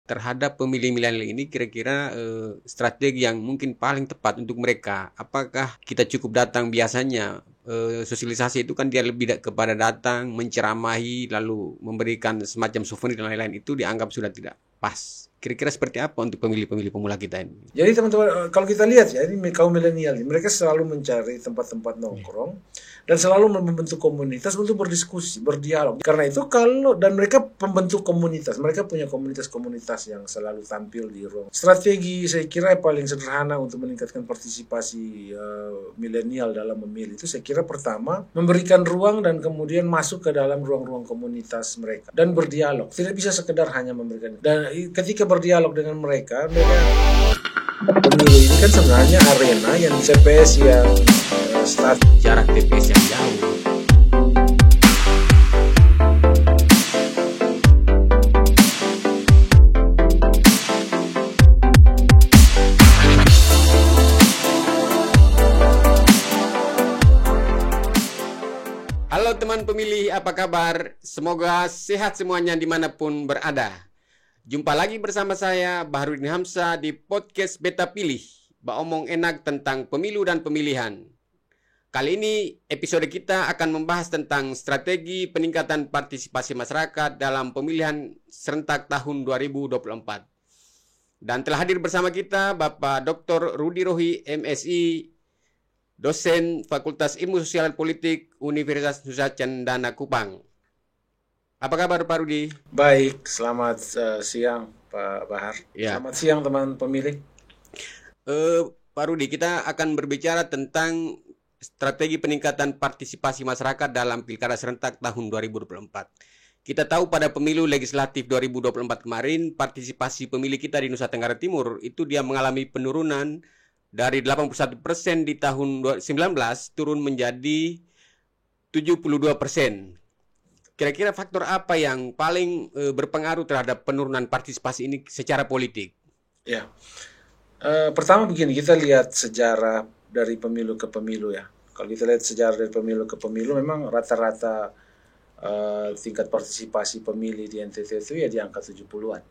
terhadap pemilih milenial ini kira-kira strategi yang mungkin paling tepat untuk mereka. Apakah kita cukup datang biasanya? Sosialisasi itu kan dia lebih kepada datang, menceramahi, lalu memberikan semacam souvenir dan lain-lain, itu dianggap sudah tidak pas. Kira-kira seperti apa untuk pemilih-pemilih pemula kita ini? Jadi teman-teman, kalau kita lihat ya, ini kaum milenial, mereka selalu mencari tempat-tempat nongkrong dan selalu membentuk komunitas untuk berdiskusi, berdialog. Karena itu dan mereka pembentuk komunitas, mereka punya komunitas-komunitas yang selalu tampil di ruang. Strategi saya kira yang paling sederhana untuk meningkatkan partisipasi milenial dalam memilih itu, saya kira pertama memberikan ruang dan kemudian masuk ke dalam ruang-ruang komunitas mereka dan berdialog. Tidak bisa sekedar hanya memberikan. Dan ketika berdialog dengan mereka pemilu ini kan sebenarnya arena yang TPS yang jarak TPS yang jauh. Halo teman pemilih, apa kabar? Semoga sehat semuanya dimanapun berada. Jumpa lagi bersama saya, Baharudin Hamzah, di podcast Beta Pilih, omong enak tentang pemilu dan pemilihan. Kali ini episode kita akan membahas tentang strategi peningkatan partisipasi masyarakat dalam pemilihan serentak tahun 2024. Dan telah hadir bersama kita Bapak Dr. Rudi Rohi, MSI, dosen Fakultas Ilmu Sosial dan Politik Universitas Nusa Cendana Kupang. Apa kabar Pak Rudi? Baik, selamat siang Pak Bahar. Ya. Selamat siang teman pemilih. Pak Rudi, kita akan berbicara tentang strategi peningkatan partisipasi masyarakat dalam Pilkada serentak tahun 2024. Kita tahu pada pemilu legislatif 2024 kemarin, partisipasi pemilih kita di Nusa Tenggara Timur itu dia mengalami penurunan dari 81% di tahun 2019 turun menjadi 72%. Kira-kira faktor apa yang paling berpengaruh terhadap penurunan partisipasi ini secara politik? Ya, pertama begini, kita lihat sejarah dari pemilu ke pemilu ya. Kalau kita lihat sejarah dari pemilu ke pemilu, memang rata-rata tingkat partisipasi pemilih di NTT itu ya di angka 70-an.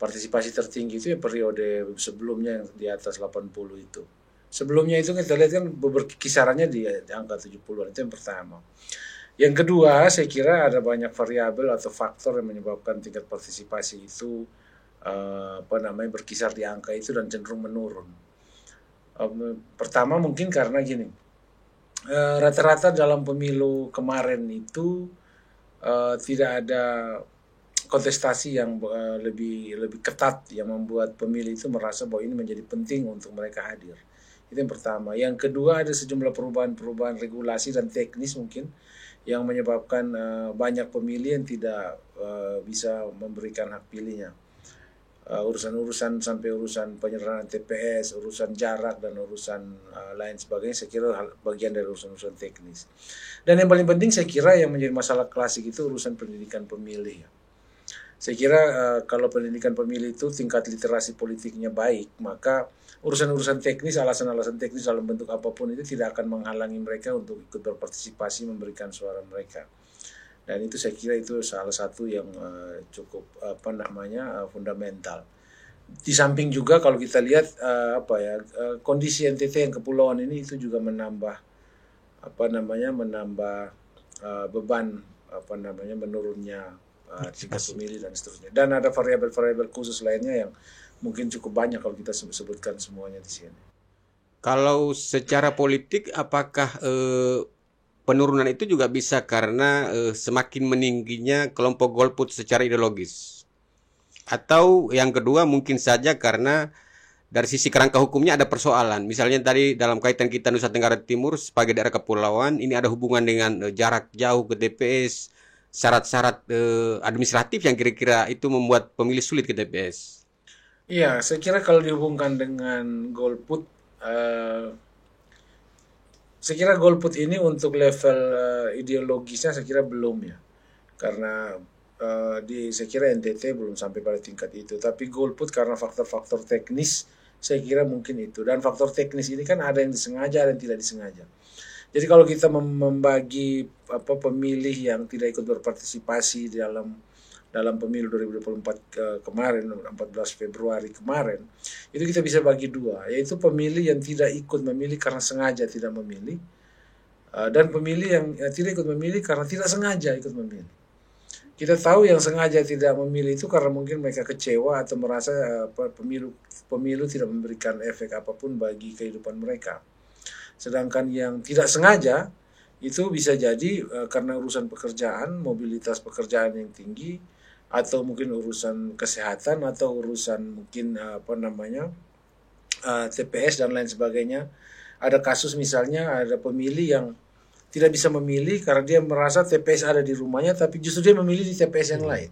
Partisipasi tertinggi itu ya periode sebelumnya yang di atas 80 itu. Sebelumnya itu kita lihat kan kisarannya di angka 70-an, itu yang pertama. Yang kedua, saya kira ada banyak variabel atau faktor yang menyebabkan tingkat partisipasi itu berkisar di angka itu dan cenderung menurun. Pertama mungkin karena gini, rata-rata dalam pemilu kemarin itu tidak ada kontestasi yang lebih ketat yang membuat pemilih itu merasa bahwa ini menjadi penting untuk mereka hadir. Itu yang pertama. Yang kedua, ada sejumlah perubahan regulasi dan teknis mungkin yang menyebabkan banyak pemilih yang tidak bisa memberikan hak pilihnya. Urusan-urusan sampai urusan penyerahan TPS, urusan jarak dan urusan lain sebagainya, saya kira bagian dari urusan-urusan teknis. Dan yang paling penting saya kira yang menjadi masalah klasik itu urusan pendidikan pemilih. Saya kira kalau pendidikan pemilih itu tingkat literasi politiknya baik, maka urusan-urusan teknis, alasan-alasan teknis dalam bentuk apapun itu tidak akan menghalangi mereka untuk ikut berpartisipasi memberikan suara mereka. Dan itu saya kira itu salah satu yang cukup fundamental. Di samping juga kalau kita lihat kondisi NTT yang kepulauan ini itu juga menambah beban menurunnya tingkat pemilih dan seterusnya. Dan ada variabel-variabel khusus lainnya yang mungkin cukup banyak kalau kita sebutkan semuanya di sini. Kalau secara politik, apakah penurunan itu juga bisa karena semakin meningginya kelompok golput secara ideologis? Atau yang kedua mungkin saja karena dari sisi kerangka hukumnya ada persoalan. Misalnya tadi dalam kaitan kita Nusa Tenggara Timur sebagai daerah kepulauan, ini ada hubungan dengan jarak jauh ke TPS, syarat-syarat administratif yang kira-kira itu membuat pemilih sulit ke TPS. Iya, saya kira kalau dihubungkan dengan golput, saya kira golput ini untuk level ideologisnya saya kira belum ya, karena saya kira NTT belum sampai pada tingkat itu. Tapi golput karena faktor-faktor teknis, saya kira mungkin itu. Dan faktor teknis ini kan ada yang disengaja dan tidak disengaja. Jadi kalau kita membagi pemilih yang tidak ikut berpartisipasi di dalam dalam pemilu 2024 kemarin, 14 Februari kemarin, itu kita bisa bagi dua, yaitu pemilih yang tidak ikut memilih karena sengaja tidak memilih, dan pemilih yang tidak ikut memilih karena tidak sengaja ikut memilih. Kita tahu yang sengaja tidak memilih itu karena mungkin mereka kecewa atau merasa pemilu tidak memberikan efek apapun bagi kehidupan mereka. Sedangkan yang tidak sengaja itu bisa jadi karena urusan pekerjaan, mobilitas pekerjaan yang tinggi, atau mungkin urusan kesehatan, atau urusan mungkin TPS dan lain sebagainya. Ada kasus misalnya ada pemilih yang tidak bisa memilih karena dia merasa TPS ada di rumahnya, tapi justru dia memilih di TPS yang lain.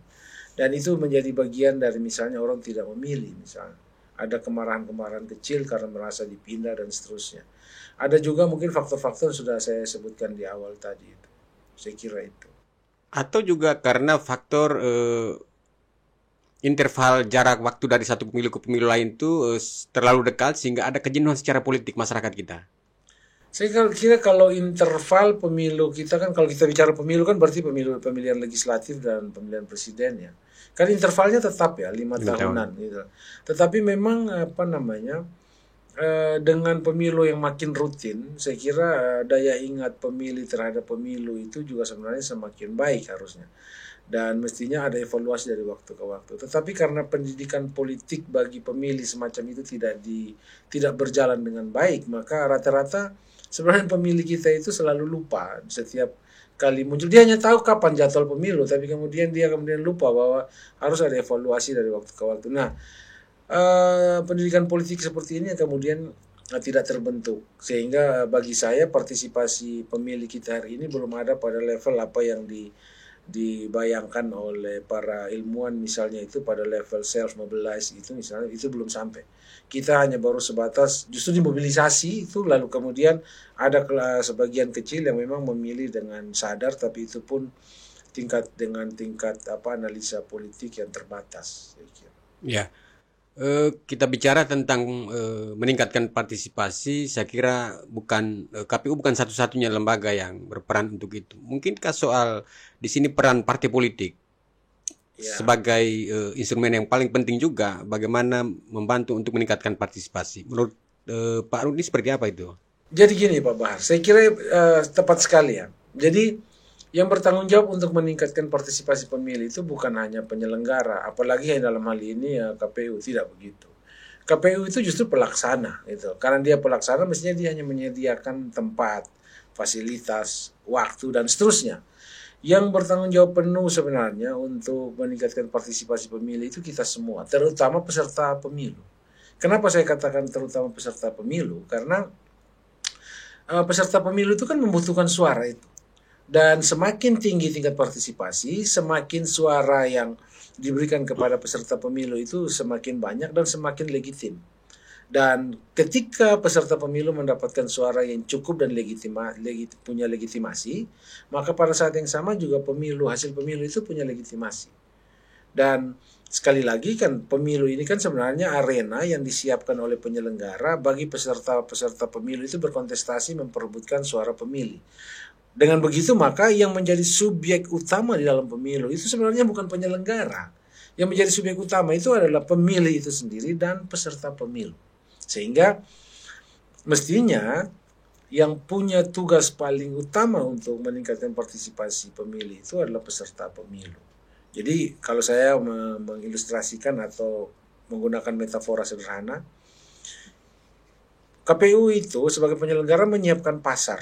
Dan itu menjadi bagian dari misalnya orang tidak memilih, misalnya ada kemarahan-kemarahan kecil karena merasa dipindah dan seterusnya. Ada juga mungkin faktor-faktor yang sudah saya sebutkan di awal tadi itu. Saya kira itu. Atau juga karena faktor interval jarak waktu dari satu pemilu ke pemilu lain itu terlalu dekat sehingga ada kejenuhan secara politik masyarakat kita. Saya kira kalau interval pemilu kita kan, kalau kita bicara pemilu kan berarti pemilihan legislatif dan pemilihan presiden ya. Kan intervalnya tetap ya 5 tahunan gitu. Tetapi memang dengan pemilu yang makin rutin, saya kira daya ingat pemilih terhadap pemilu itu juga sebenarnya semakin baik harusnya. Dan mestinya ada evaluasi dari waktu ke waktu. Tetapi karena pendidikan politik bagi pemilih semacam itu tidak berjalan dengan baik, maka rata-rata sebenarnya pemilih kita itu selalu lupa setiap kali muncul. Dia hanya tahu kapan jadwal pemilu, tapi kemudian dia lupa bahwa harus ada evaluasi dari waktu ke waktu. Nah, pendidikan politik seperti ini kemudian tidak terbentuk, sehingga bagi saya partisipasi pemilih kita hari ini belum ada pada level apa yang dibayangkan oleh para ilmuwan, misalnya itu pada level self mobilize itu misalnya, itu belum sampai. Kita hanya baru sebatas justru dimobilisasi itu, lalu kemudian ada sebagian kecil yang memang memilih dengan sadar, tapi itu pun tingkat analisa politik yang terbatas, saya kira. Ya. Kita bicara tentang meningkatkan partisipasi, saya kira KPU bukan satu-satunya lembaga yang berperan untuk itu. Mungkinkah soal di sini peran partai politik sebagai instrumen yang paling penting juga bagaimana membantu untuk meningkatkan partisipasi? Menurut Pak Rudi seperti apa itu? Jadi gini Pak Bahar, saya kira tepat sekali ya. Jadi yang bertanggung jawab untuk meningkatkan partisipasi pemilih itu bukan hanya penyelenggara, apalagi yang dalam hal ini ya KPU, tidak begitu. KPU itu justru pelaksana gitu. Karena dia pelaksana, mestinya dia hanya menyediakan tempat, fasilitas, waktu dan seterusnya. Yang bertanggung jawab penuh sebenarnya untuk meningkatkan partisipasi pemilih itu kita semua, terutama peserta pemilu. Kenapa saya katakan terutama peserta pemilu? Karena peserta pemilu itu kan membutuhkan suara itu. Dan semakin tinggi tingkat partisipasi, semakin suara yang diberikan kepada peserta pemilu itu semakin banyak dan semakin legitim. Dan ketika peserta pemilu mendapatkan suara yang cukup dan punya legitimasi, maka pada saat yang sama juga hasil pemilu itu punya legitimasi. Dan sekali lagi kan pemilu ini kan sebenarnya arena yang disiapkan oleh penyelenggara bagi peserta pemilu itu berkontestasi memperebutkan suara pemilih. Dengan begitu maka yang menjadi subjek utama di dalam pemilu itu sebenarnya bukan penyelenggara. Yang menjadi subjek utama itu adalah pemilih itu sendiri dan peserta pemilu. Sehingga mestinya yang punya tugas paling utama untuk meningkatkan partisipasi pemilih itu adalah peserta pemilu. Jadi kalau saya mengilustrasikan atau menggunakan metafora sederhana, KPU itu sebagai penyelenggara menyiapkan pasar.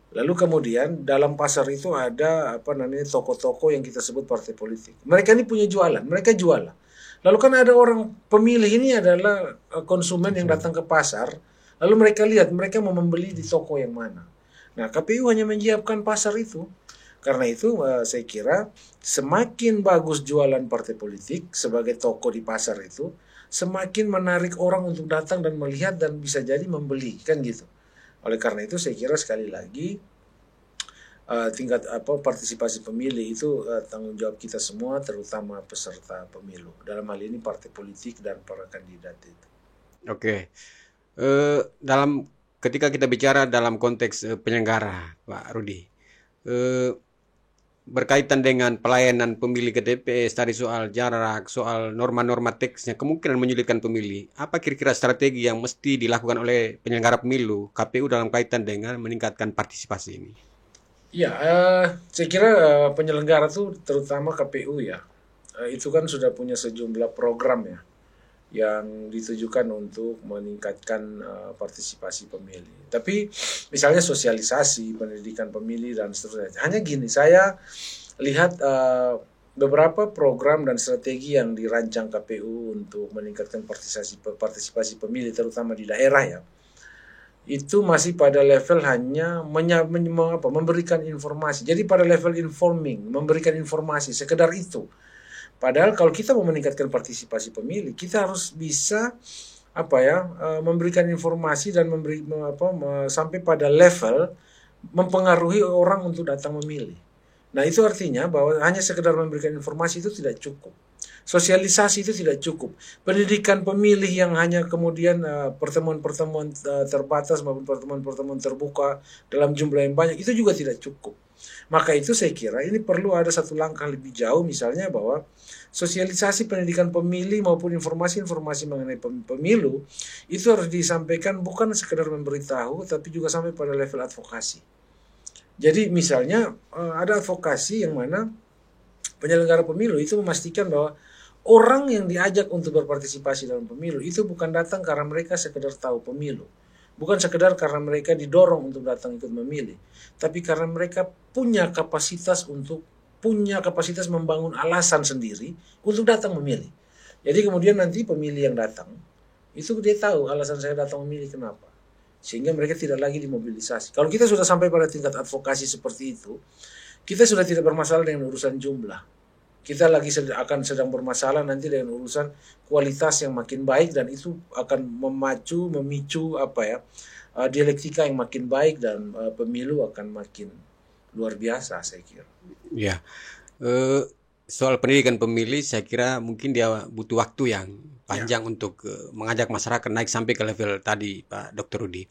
Lalu kemudian dalam pasar itu ada toko-toko yang kita sebut partai politik. Mereka ini punya jualan, mereka jualan. Lalu kan ada orang pemilih ini adalah konsumen yang datang ke pasar, lalu mereka lihat mereka mau membeli di toko yang mana. Nah, KPU hanya menyiapkan pasar itu. Karena itu saya kira semakin bagus jualan partai politik sebagai toko di pasar itu, semakin menarik orang untuk datang dan melihat dan bisa jadi membeli, kan gitu. Oleh karena itu saya kira sekali lagi tingkat partisipasi pemilih itu tanggung jawab kita semua, terutama peserta pemilu. Dalam hal ini partai politik dan para kandidat itu. Oke. Ketika kita bicara dalam konteks penyelenggara, Pak Rudi, berkaitan dengan pelayanan pemilih ke TPS, tadi soal jarak, soal norma-norma teksnya, kemungkinan menyulitkan pemilih. Apa kira-kira strategi yang mesti dilakukan oleh penyelenggara pemilu, KPU dalam kaitan dengan meningkatkan partisipasi ini? Ya, saya kira penyelenggara itu terutama KPU ya, itu kan sudah punya sejumlah program ya yang ditujukan untuk meningkatkan partisipasi pemilih. Tapi misalnya sosialisasi, pendidikan pemilih dan seterusnya. Hanya gini, saya lihat beberapa program dan strategi yang dirancang KPU untuk meningkatkan partisipasi pemilih terutama di daerah ya. Itu masih pada level hanya memberikan informasi. Jadi pada level informing, memberikan informasi, sekedar itu. Padahal kalau kita mau meningkatkan partisipasi pemilih, kita harus bisa memberikan informasi dan sampai pada level mempengaruhi orang untuk datang memilih. Nah, itu artinya bahwa hanya sekedar memberikan informasi itu tidak cukup. Sosialisasi itu tidak cukup. Pendidikan pemilih yang hanya kemudian pertemuan-pertemuan terbatas maupun pertemuan-pertemuan terbuka dalam jumlah yang banyak itu juga tidak cukup. Maka itu saya kira ini perlu ada satu langkah lebih jauh, misalnya bahwa sosialisasi pendidikan pemilih maupun informasi-informasi mengenai pemilu itu harus disampaikan bukan sekedar memberitahu, tapi juga sampai pada level advokasi. Jadi misalnya ada advokasi yang mana penyelenggara pemilu itu memastikan bahwa orang yang diajak untuk berpartisipasi dalam pemilu itu bukan datang karena mereka sekedar tahu pemilu. Bukan sekedar karena mereka didorong untuk datang ikut memilih, tapi karena mereka punya kapasitas membangun alasan sendiri untuk datang memilih. Jadi kemudian nanti pemilih yang datang, itu dia tahu alasan saya datang memilih kenapa. Sehingga mereka tidak lagi dimobilisasi. Kalau kita sudah sampai pada tingkat advokasi seperti itu, kita sudah tidak bermasalah dengan urusan jumlah. Kita lagi akan sedang bermasalah nanti dengan urusan kualitas yang makin baik, dan itu akan memicu dialektika yang makin baik, dan pemilu akan makin luar biasa saya kira. Ya, soal pendidikan pemilih saya kira mungkin dia butuh waktu yang panjang untuk mengajak masyarakat naik sampai ke level tadi Pak Dr. Rudi.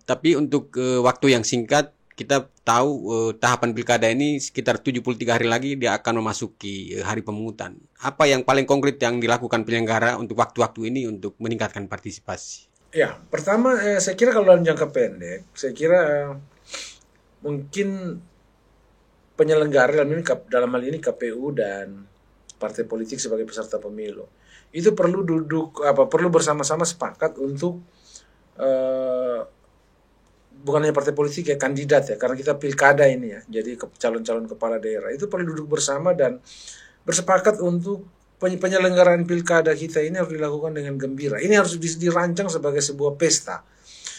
Tapi untuk waktu yang singkat, kita tahu tahapan pilkada ini sekitar 73 hari lagi dia akan memasuki hari pemungutan. Apa yang paling konkret yang dilakukan penyelenggara untuk waktu-waktu ini untuk meningkatkan partisipasi? Ya, pertama saya kira kalau dalam jangka pendek, saya kira mungkin penyelenggara dalam hal ini KPU dan partai politik sebagai peserta pemilu itu perlu bersama-sama sepakat untuk bukan hanya partai politik ya, kandidat ya, karena kita pilkada ini ya, jadi calon-calon kepala daerah itu perlu duduk bersama dan bersepakat untuk penyelenggaraan pilkada kita ini harus dilakukan dengan gembira. Ini harus dirancang sebagai sebuah pesta.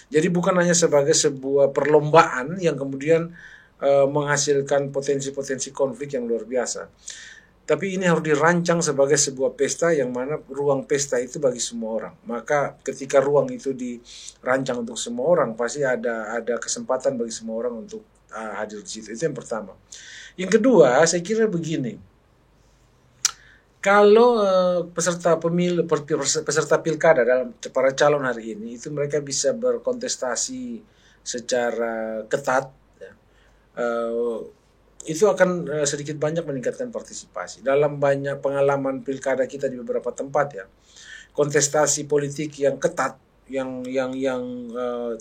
Jadi bukan hanya sebagai sebuah perlombaan yang kemudian menghasilkan potensi-potensi konflik yang luar biasa. Tapi ini harus dirancang sebagai sebuah pesta yang mana ruang pesta itu bagi semua orang. Maka ketika ruang itu dirancang untuk semua orang, pasti ada kesempatan bagi semua orang untuk hadir di situ. Itu yang pertama. Yang kedua, saya kira begini. Kalau peserta pilkada dalam para calon hari ini itu mereka bisa berkontestasi secara ketat, ya, itu akan sedikit banyak meningkatkan partisipasi. Dalam banyak pengalaman pilkada kita di beberapa tempat ya, kontestasi politik yang ketat, yang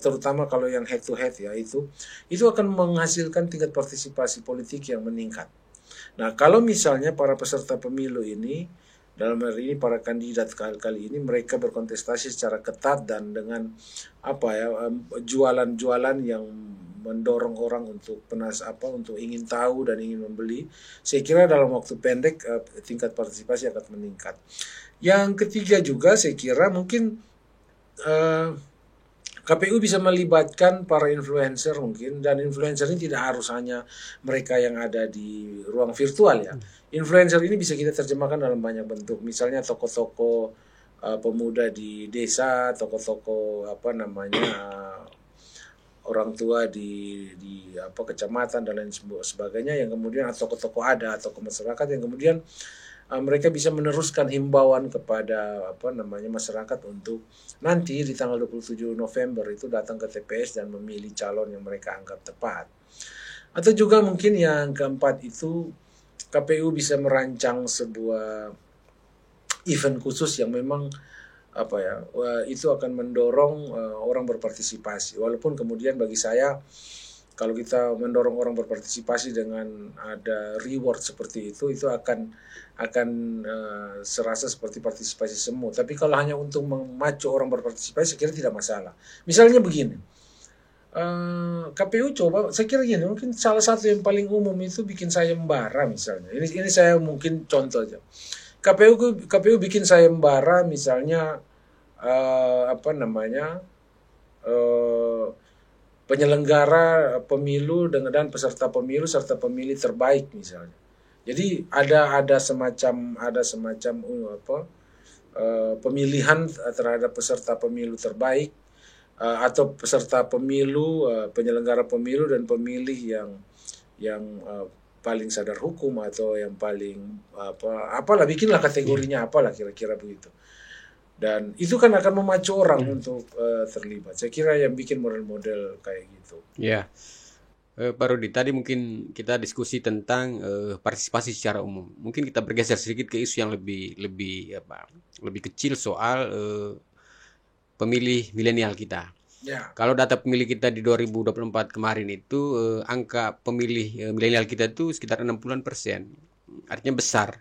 terutama kalau yang head to head ya, itu akan menghasilkan tingkat partisipasi politik yang meningkat. Nah, kalau misalnya para peserta pemilu ini, dalam hal ini para kandidat kali ini mereka berkontestasi secara ketat dan dengan jualan-jualan yang mendorong orang untuk untuk ingin tahu dan ingin membeli, saya kira dalam waktu pendek tingkat partisipasi akan meningkat. Yang ketiga juga saya kira mungkin KPU bisa melibatkan para influencer mungkin, dan influencer ini tidak harus hanya mereka yang ada di ruang virtual ya. Influencer ini bisa kita terjemahkan dalam banyak bentuk, misalnya tokoh-tokoh pemuda di desa, tokoh-tokoh orang tua di kecamatan dan lain sebagainya, yang kemudian tokoh-tokoh ada, tokoh masyarakat yang kemudian mereka bisa meneruskan himbauan kepada masyarakat untuk nanti di tanggal 27 November itu datang ke TPS dan memilih calon yang mereka anggap tepat. Atau juga mungkin yang keempat itu KPU bisa merancang sebuah event khusus yang memang itu akan mendorong orang berpartisipasi. Walaupun kemudian bagi saya kalau kita mendorong orang berpartisipasi dengan ada reward seperti itu akan serasa seperti partisipasi semu. Tapi kalau hanya untuk memacu orang berpartisipasi, saya kira tidak masalah. Misalnya begini, KPU coba, saya kira gini, mungkin salah satu yang paling umum itu bikin sayembara misalnya. Ini saya mungkin contoh aja. KPU bikin sayembara misalnya penyelenggara pemilu dan peserta pemilu serta pemilih terbaik misalnya. Jadi ada semacam pemilihan terhadap peserta pemilu terbaik atau peserta pemilu, penyelenggara pemilu dan pemilih yang paling sadar hukum atau yang paling apalah bikinlah kategorinya apalah kira-kira begitu. Dan itu kan akan memacu orang untuk terlibat. Saya kira yang bikin model-model kayak gitu. Ya, Pak Rudi, tadi mungkin kita diskusi tentang partisipasi secara umum. Mungkin kita bergeser sedikit ke isu yang lebih kecil soal pemilih milenial kita. Ya. Kalau data pemilih kita di 2024 kemarin itu angka pemilih milenial kita itu sekitar 60%. Artinya besar.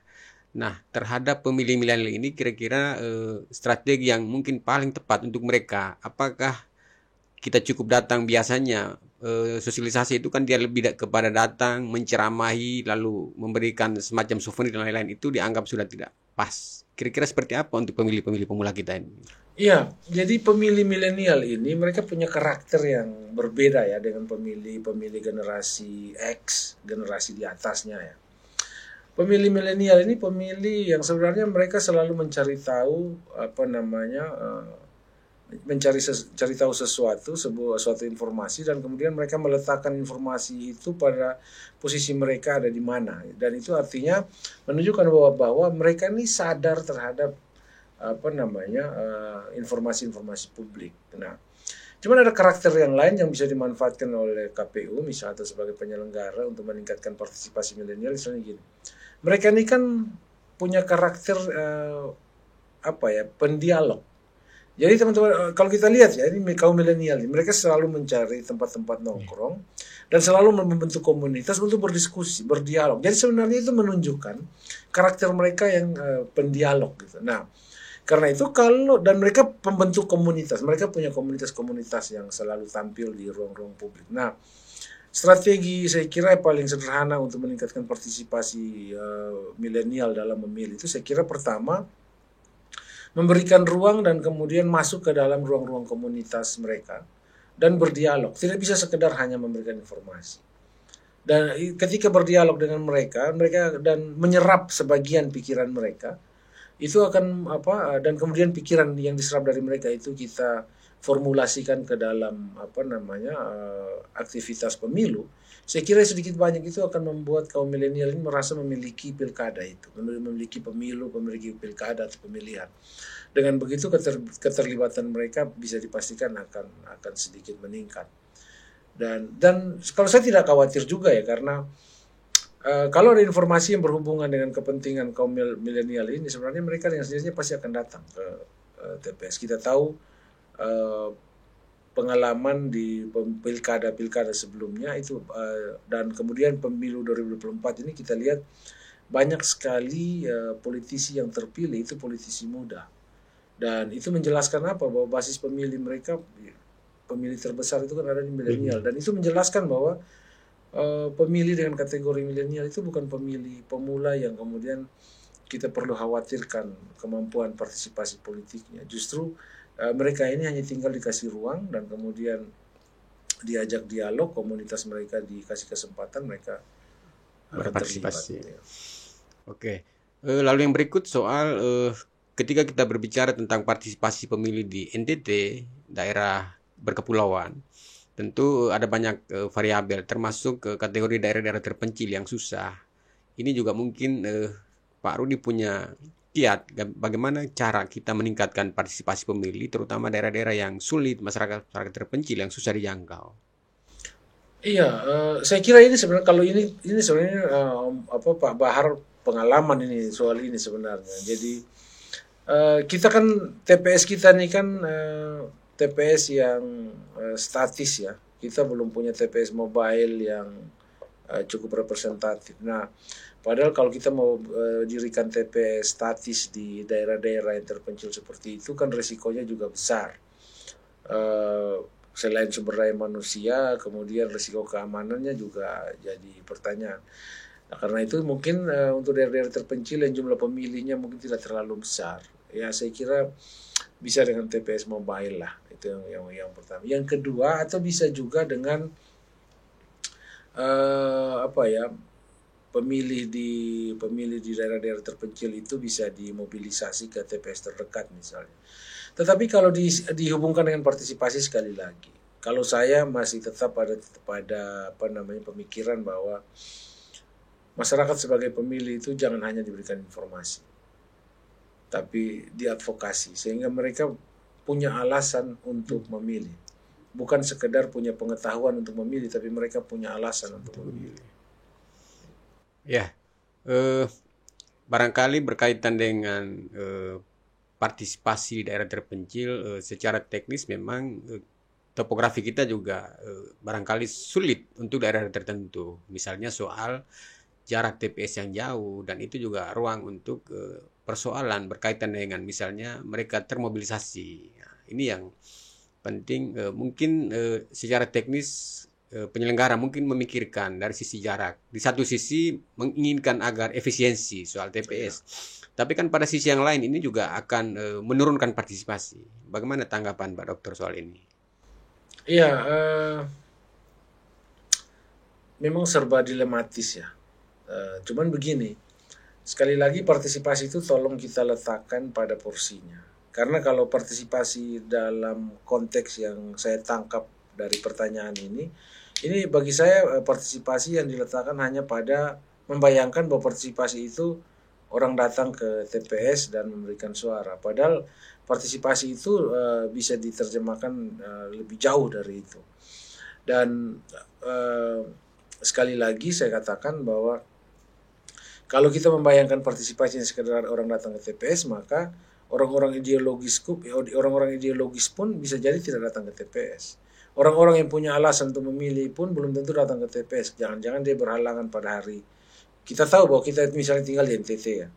Nah, terhadap pemilih milenial ini kira-kira strategi yang mungkin paling tepat untuk mereka, apakah kita cukup datang biasanya sosialisasi itu kan dia lebih kepada datang, menceramahi, lalu memberikan semacam souvenir dan lain-lain, itu dianggap sudah tidak pas. Kira-kira seperti apa untuk pemilih-pemilih pemula kita ini? Iya, jadi pemilih milenial ini mereka punya karakter yang berbeda ya dengan pemilih generasi X, generasi di atasnya ya. Pemilih milenial ini pemilih yang sebenarnya mereka selalu mencari tahu cari tahu suatu informasi dan kemudian mereka meletakkan informasi itu pada posisi mereka ada di mana, dan itu artinya menunjukkan bahwa mereka ini sadar terhadap informasi-informasi publik. Nah, cuman ada karakter yang lain yang bisa dimanfaatkan oleh KPU misalnya atau sebagai penyelenggara untuk meningkatkan partisipasi milenial. Misalnya gini, mereka ini kan punya karakter pendialog. Jadi teman-teman, kalau kita lihat ya, ini kaum milenial, mereka selalu mencari tempat-tempat nongkrong dan selalu membentuk komunitas untuk berdiskusi, berdialog. Jadi sebenarnya itu menunjukkan karakter mereka yang pendialog gitu. Nah, karena itu dan mereka pembentuk komunitas, mereka punya komunitas-komunitas yang selalu tampil di ruang-ruang publik. Nah, strategi saya kira paling sederhana untuk meningkatkan partisipasi milenial dalam memilih itu, saya kira pertama memberikan ruang dan kemudian masuk ke dalam ruang-ruang komunitas mereka dan berdialog. Tidak bisa sekedar hanya memberikan informasi. Dan ketika berdialog dengan mereka dan menyerap sebagian pikiran mereka, itu akan dan kemudian pikiran yang diserap dari mereka itu kita formulasikan ke dalam aktivitas pemilu. Saya kira sedikit banyak itu akan membuat kaum milenial ini merasa memiliki pilkada itu, memiliki pemilu, memiliki pilkada atau pemilihan. Dengan begitu keterlibatan mereka bisa dipastikan akan sedikit meningkat. Dan kalau saya tidak khawatir juga ya, karena kalau ada informasi yang berhubungan dengan kepentingan kaum milenial ini, sebenarnya mereka dengan sendirinya pasti akan datang ke TPS. Kita tahu pengalaman di pilkada sebelumnya itu dan kemudian pemilu 2024 ini kita lihat banyak sekali politisi yang terpilih itu politisi muda, dan itu menjelaskan bahwa basis pemilih mereka, pemilih terbesar itu kan ada di milenial, dan itu menjelaskan bahwa pemilih dengan kategori milenial itu bukan pemilih pemula yang kemudian kita perlu khawatirkan kemampuan partisipasi politiknya. Justru mereka ini hanya tinggal dikasih ruang dan kemudian diajak dialog, komunitas mereka dikasih kesempatan, mereka berpartisipasi. Oke. Lalu yang berikut soal ketika kita berbicara tentang partisipasi pemilih di NTT, daerah berkepulauan, tentu ada banyak variabel, termasuk kategori daerah-daerah terpencil yang susah. Ini juga mungkin Pak Rudi punya kiat bagaimana cara kita meningkatkan partisipasi pemilih, terutama daerah-daerah yang sulit, masyarakat terpencil yang susah dijangkau. Iya, saya kira ini sebenarnya kalau ini sebenarnya apa Pak Bahar pengalaman ini soal ini sebenarnya. Jadi kita kan TPS kita nih kan TPS yang statis ya. Kita belum punya TPS mobile yang cukup representatif. Nah, padahal kalau kita mau dirikan TPS statis di daerah-daerah yang terpencil seperti itu kan resikonya juga besar. Eh, Selain sumber daya manusia, kemudian risiko keamanannya juga jadi pertanyaan. Nah, karena itu mungkin untuk daerah-daerah terpencil yang jumlah pemilihnya mungkin tidak terlalu besar. Ya, saya kira bisa dengan TPS mobile lah. Itu yang pertama. Yang kedua atau bisa juga dengan apa ya, pemilih di daerah-daerah terpencil itu bisa dimobilisasi ke TPS terdekat misalnya. Tetapi kalau dihubungkan dengan partisipasi sekali lagi, kalau saya masih tetap pada apa namanya pemikiran bahwa masyarakat sebagai pemilih itu jangan hanya diberikan informasi, tapi diadvokasi sehingga mereka punya alasan untuk memilih. Bukan sekedar punya pengetahuan untuk memilih, tapi mereka punya alasan untuk memilih. Ya, eh, barangkali berkaitan dengan partisipasi di daerah terpencil, secara teknis memang topografi kita juga barangkali sulit untuk daerah tertentu. Misalnya soal jarak TPS yang jauh, dan itu juga ruang untuk persoalan berkaitan dengan misalnya mereka termobilisasi. Nah, ini yang penting. Mungkin secara teknis penyelenggara mungkin memikirkan dari sisi jarak. Di satu sisi menginginkan agar efisiensi soal TPS, tapi kan pada sisi yang lain ini juga akan menurunkan partisipasi. Bagaimana tanggapan Pak Dokter soal ini? Iya, memang serba dilematis ya. Cuman begini, sekali lagi partisipasi itu tolong kita letakkan pada porsinya. Karena kalau partisipasi dalam konteks yang saya tangkap dari pertanyaan ini bagi saya partisipasi yang diletakkan hanya pada membayangkan bahwa partisipasi itu orang datang ke TPS dan memberikan suara. Padahal partisipasi itu bisa diterjemahkan lebih jauh dari itu. Dan uh, sekali lagi saya katakan bahwa kalau kita membayangkan partisipasi yang sekedar orang datang ke TPS, maka orang-orang ideologis pun bisa jadi tidak datang ke TPS. Orang-orang yang punya alasan untuk memilih pun belum tentu datang ke TPS. Jangan-jangan dia berhalangan pada hari. Kita tahu bahwa kita misalnya tinggal di NTT ya.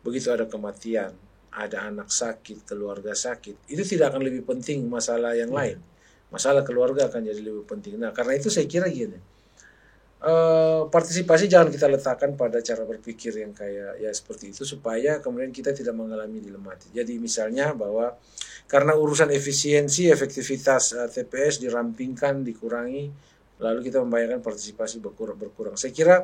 Begitu ada kematian, ada anak sakit, keluarga sakit, itu tidak akan lebih penting masalah yang lain. Masalah keluarga akan jadi lebih penting. Nah, karena itu saya kira gini, partisipasi jangan kita letakkan pada cara berpikir yang kayak ya seperti itu supaya kemudian kita tidak mengalami dilematis. Jadi misalnya bahwa karena urusan efisiensi, efektivitas TPS dirampingkan, dikurangi, lalu kita membayangkan partisipasi berkurang. Saya kira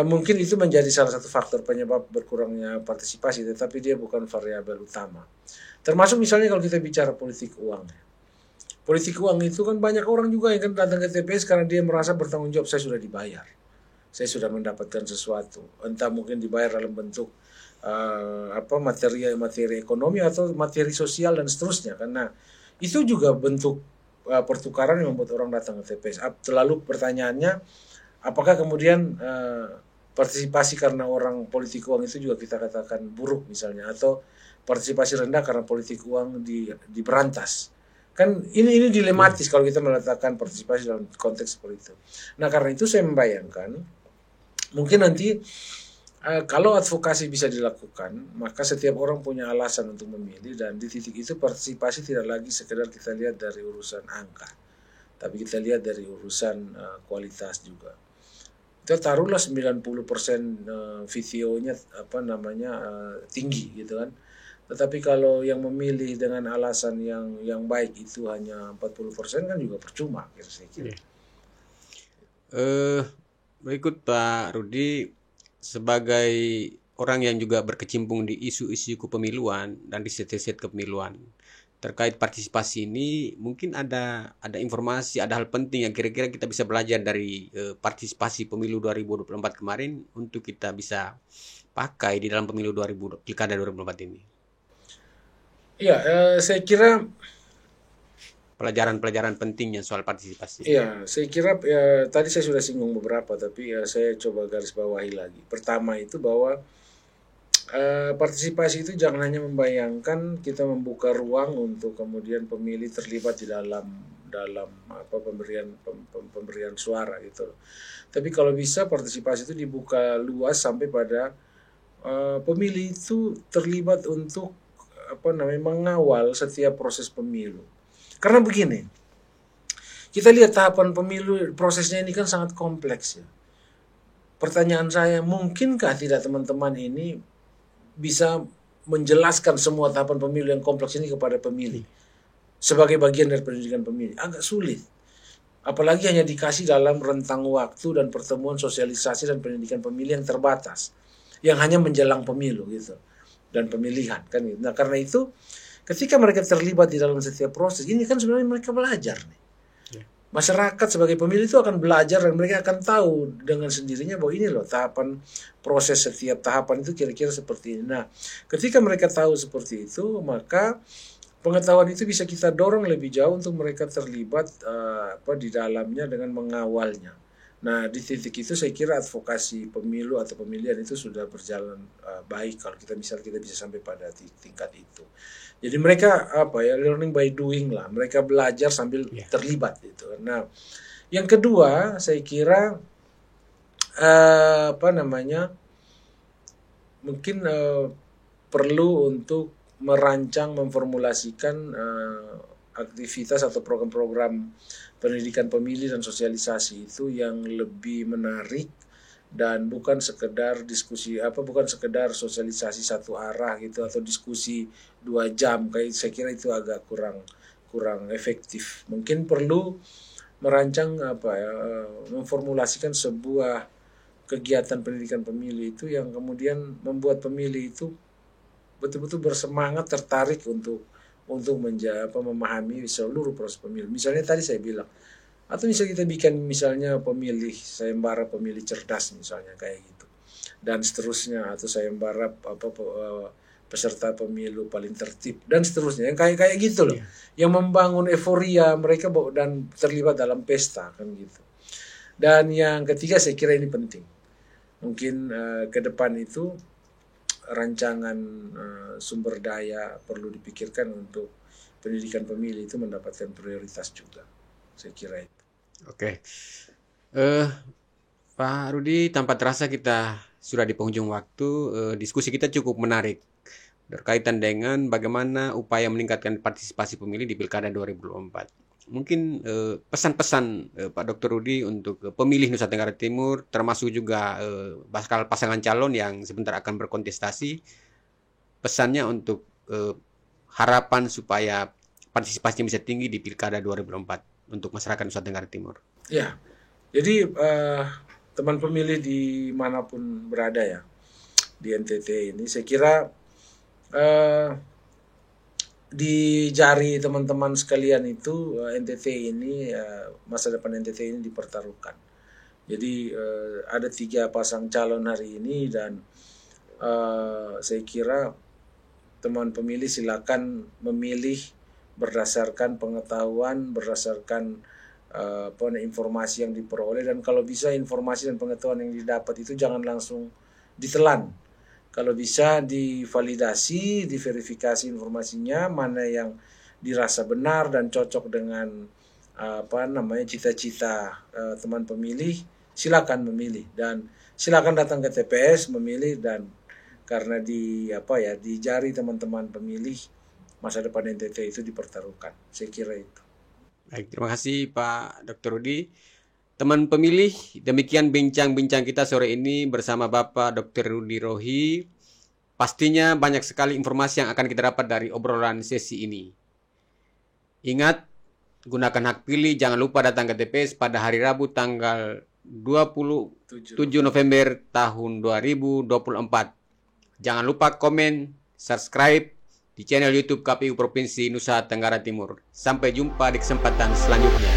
mungkin itu menjadi salah satu faktor penyebab berkurangnya partisipasi, tetapi dia bukan variabel utama. Termasuk misalnya kalau kita bicara politik uang. Politik uang itu kan banyak orang juga yang kan datang ke TPS karena dia merasa bertanggung jawab, saya sudah dibayar, saya sudah mendapatkan sesuatu, entah mungkin dibayar dalam bentuk apa materi ekonomi atau materi sosial dan seterusnya. Karena itu juga bentuk pertukaran yang membuat orang datang ke TPS. Lalu pertanyaannya, apakah kemudian partisipasi karena orang politik uang itu juga kita katakan buruk misalnya, atau partisipasi rendah karena politik uang diberantas? Kan ini dilematis kalau kita meletakkan partisipasi dalam konteks seperti itu. Nah, karena itu saya membayangkan mungkin nanti kalau advokasi bisa dilakukan, maka setiap orang punya alasan untuk memilih, dan di titik itu partisipasi tidak lagi sekedar kita lihat dari urusan angka, tapi kita lihat dari urusan kualitas juga. Kita taruhlah 90% VTO-nya apa namanya tinggi gitu kan. Tetapi kalau yang memilih dengan alasan yang baik itu hanya 40% kan juga percuma, saya kira. Berikut Pak Rudi, sebagai orang yang juga berkecimpung di isu-isu kepemiluan dan riset-riset kepemiluan terkait partisipasi ini, mungkin ada informasi, ada hal penting yang kira-kira kita bisa belajar dari partisipasi pemilu 2024 kemarin untuk kita bisa pakai di dalam pemilu Pilkada 2024 ini. Iya, saya kira pelajaran-pelajaran pentingnya soal partisipasi. Iya, saya kira tadi saya sudah singgung beberapa, tapi saya coba garis bawahi lagi. Pertama itu bahwa partisipasi itu jangan hanya membayangkan kita membuka ruang untuk kemudian pemilih terlibat di dalam pemberian suara gitu. Tapi kalau bisa partisipasi itu dibuka luas sampai pada pemilih itu terlibat untuk mengawal setiap proses pemilu. Karena begini, kita lihat tahapan pemilu, prosesnya ini kan sangat kompleks ya. Pertanyaan saya, mungkinkah tidak teman-teman ini bisa menjelaskan semua tahapan pemilu yang kompleks ini kepada pemilih sebagai bagian dari pendidikan pemilih? Agak sulit. Apalagi hanya dikasih dalam rentang waktu dan pertemuan sosialisasi dan pendidikan pemilih yang terbatas, yang hanya menjelang pemilu gitu dan pemilihan kan gitu. Nah, karena itu ketika mereka terlibat di dalam setiap proses ini kan sebenarnya mereka belajar nih. Masyarakat sebagai pemilih itu akan belajar dan mereka akan tahu dengan sendirinya bahwa ini loh tahapan proses setiap tahapan itu kira-kira seperti ini. Nah, ketika mereka tahu seperti itu, maka pengetahuan itu bisa kita dorong lebih jauh untuk mereka terlibat di dalamnya dengan mengawalnya. Nah, di titik itu saya kira advokasi pemilu atau pemilihan itu sudah berjalan baik kalau kita bisa sampai pada tingkat itu. Jadi mereka learning by doing lah. Mereka belajar sambil terlibat gitu. Nah, yang kedua saya kira mungkin perlu untuk merancang, memformulasikan aktivitas atau program-program pendidikan pemilih dan sosialisasi itu yang lebih menarik dan bukan sekedar diskusi bukan sekedar sosialisasi satu arah gitu atau diskusi 2 jam, kayak saya kira itu agak kurang efektif. Mungkin perlu merancang memformulasikan sebuah kegiatan pendidikan pemilih itu yang kemudian membuat pemilih itu betul-betul bersemangat, tertarik untuk memahami seluruh proses pemilu. Misalnya tadi saya bilang, atau misalnya kita bikin misalnya pemilih sayembara pemilih cerdas misalnya kayak gitu, dan seterusnya, atau sayembara peserta pemilu paling tertib dan seterusnya, yang kayak gitu loh, yang membangun euforia mereka dan terlibat dalam pesta kan gitu. Dan yang ketiga saya kira ini penting, mungkin ke depan itu rancangan sumber daya perlu dipikirkan untuk pendidikan pemilih itu mendapatkan prioritas juga. Saya kira itu. Oke. Pak Rudi, tanpa terasa kita sudah di penghujung waktu. Diskusi kita cukup menarik berkaitan dengan bagaimana upaya meningkatkan partisipasi pemilih di Pilkada 2024. Mungkin pesan-pesan Pak Dr. Rudi untuk pemilih Nusa Tenggara Timur, termasuk juga bakal pasangan calon yang sebentar akan berkontestasi, pesannya untuk harapan supaya partisipasinya bisa tinggi di Pilkada 2024 untuk masyarakat Nusa Tenggara Timur. Ya, jadi teman pemilih dimanapun berada ya di NTT ini, saya kira di jari teman-teman sekalian itu NTT ini masa depan NTT ini dipertaruhkan. Jadi ada 3 pasang calon hari ini dan saya kira teman pemilih silakan memilih berdasarkan pengetahuan, berdasarkan informasi yang diperoleh, dan kalau bisa informasi dan pengetahuan yang didapat itu jangan langsung ditelan. Kalau bisa divalidasi, diverifikasi informasinya, mana yang dirasa benar dan cocok dengan cita-cita teman pemilih, silakan memilih dan silakan datang ke TPS memilih, dan karena di jari teman-teman pemilih masa depan NTT itu dipertaruhkan. Saya kira itu. Baik, terima kasih Pak Dr. Rudi. Teman pemilih, demikian bincang-bincang kita sore ini bersama Bapak Dr. Rudi Rohi. Pastinya banyak sekali informasi yang akan kita dapat dari obrolan sesi ini. Ingat, gunakan hak pilih, jangan lupa datang ke TPS pada hari Rabu tanggal 27 November tahun 2024. Jangan lupa komen, subscribe di channel YouTube KPU Provinsi Nusa Tenggara Timur. Sampai jumpa di kesempatan selanjutnya.